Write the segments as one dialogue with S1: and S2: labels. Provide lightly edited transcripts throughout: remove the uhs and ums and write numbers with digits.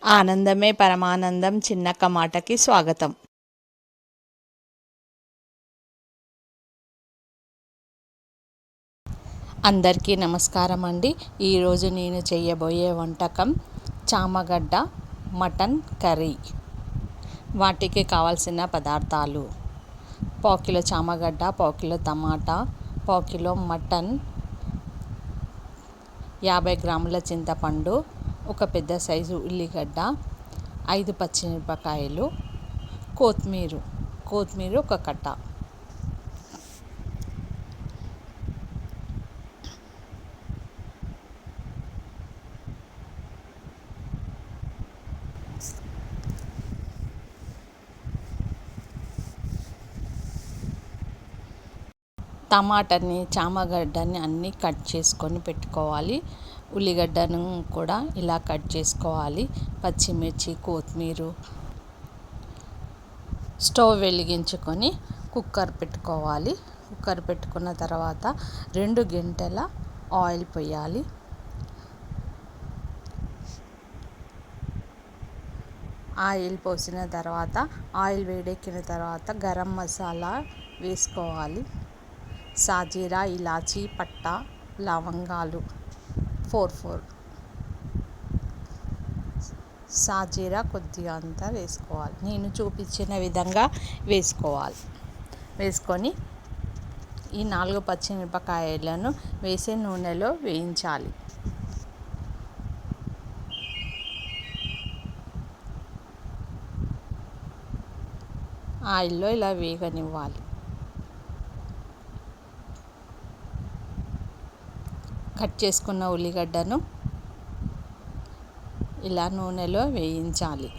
S1: ఆనందమే పరమానందం చిన్నక్క మాటకి స్వాగతం. అందరికీ నమస్కారం అండి. ఈరోజు నేను చేయబోయే వంటకం చామగడ్డ మటన్ కర్రీ. వాటికి కావాల్సిన పదార్థాలు: పావు కిలో చామగడ్డ, పావు కిలో టమాటా, పావు కిలో మటన్, 50 గ్రాముల చింతపండు, ఒక పెద్ద సైజు ఉల్లిగడ్డ, 5 పచ్చిమిరపకాయలు, కొత్తిమీర ఒక కట్ట. టమాటాని, చామగడ్డని అన్నీ కట్ చేసుకొని పెట్టుకోవాలి. ఉల్లిగడ్డను కూడా ఇలా కట్ చేసుకోవాలి. పచ్చిమిర్చి, కొత్తిమీర. స్టవ్ వెలిగించుకొని కుక్కర్ పెట్టుకోవాలి. కుక్కర్ పెట్టుకున్న తర్వాత 2 గంటల ఆయిల్ పోయాలి. ఆయిల్ పోసిన తర్వాత ఆయిల్ వేడెక్కిన తర్వాత గరం మసాలా వేసుకోవాలి. సాజీరా, ఇలాచీ, పట్ట, లవంగాలు 4 సాజీరా కొద్దిగా అంతా వేసుకోవాలి. నేను చూపించిన విధంగా వేసుకొని ఈ 4 పచ్చిమిరపకాయలను వేసి నూనెలో వేయించాలి. ఆయిల్లో ఇలా వేగనివ్వాలి. కట్ చేసుకున్న ఉల్లిగడ్డను ఇలా నూనెలో వేయించాలి.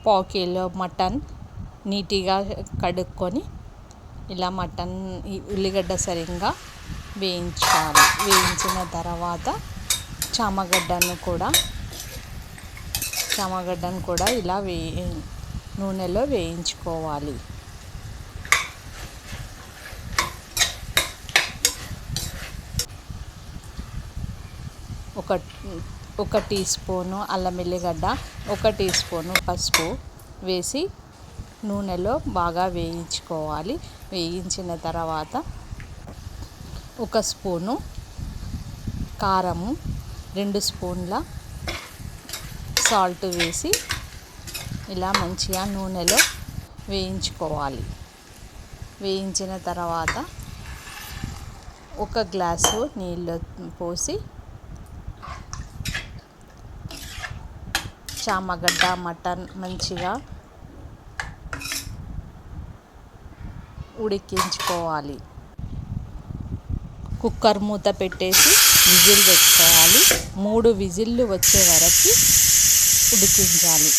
S1: పావు కిలో మటన్ నీట్గా కడుక్కొని ఇలా మటన్ ఉల్లిగడ్డ సరిగ్గా వేయించాలి. వేయించిన తర్వాత చామగడ్డను కూడా ఇలా నూనెలో వేయించుకోవాలి. ఒక టీ స్పూను అల్లం వెల్లిగడ్డ, 1 టీ స్పూను పసుపు వేసి నూనెలో బాగా వేయించుకోవాలి. వేయించిన తర్వాత 1 స్పూను కారము, 2 స్పూన్ల సాల్ట్ వేసి ఇలా మంచిగా నూనెలో వేయించుకోవాలి. వేయించిన తర్వాత 1 గ్లాసు నీళ్ళు పోసి చామగడ్డ, మటన్ మంచిగా ఉడికించుకోవాలి. కుక్కర్ మూత పెట్టేసి విజిల్ పెట్టుకోవాలి. 3 విజిల్లు వచ్చే వరకు ఉడికించాలి.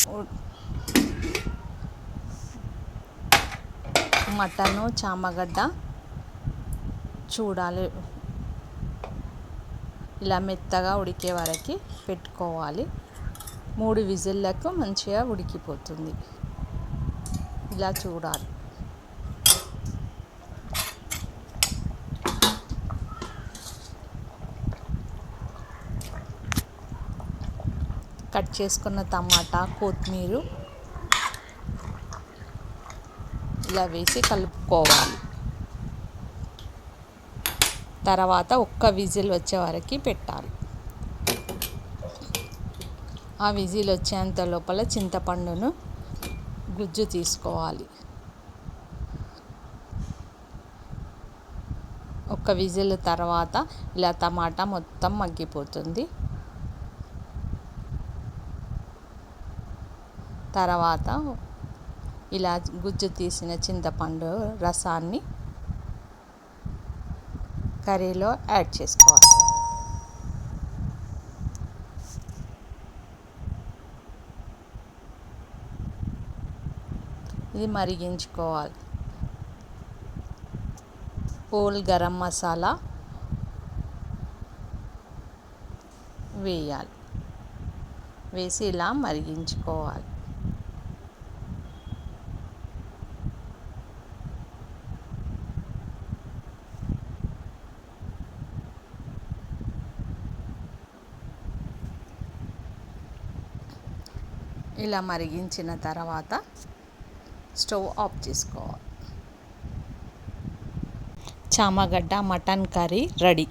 S1: మటను, చామగడ్డ చూడాలి, ఇలా మెత్తగా ఉడికే వరకు పెట్టుకోవాలి. 3 విజిల్లకు మంచిగా ఉడికిపోతుంది. ఇలా చూడాలి. కట్ చేసుకున్న టమాటా, కొత్తిమీర ఇలా వేసి కలుపుకోవాలి. తర్వాత 1 విజిల్ వచ్చే వరకు పెట్టాలి. ఆ విజిల్ వచ్చేంత లోపల చింతపండును గుజ్జు తీసుకోవాలి. 1 విజిల్ తర్వాత ఇలా టమాటా మొత్తం మగ్గిపోతుంది. తర్వాత ఇలా గుజ్జు తీసిన చింతపండు రసాన్ని కర్రీలో యాడ్ చేసుకోవాలి. ఇది మరిగించుకోవాలి. హోల్ గరం మసాలా వేయాలి. వేసి ఇలా మరిగించుకోవాలి. ఇలా మరిగించిన తర్వాత స్టవ్ ఆఫ్ చేసుకోవాలి. చామగడ్డ మటన్ కర్రీ రెడీ.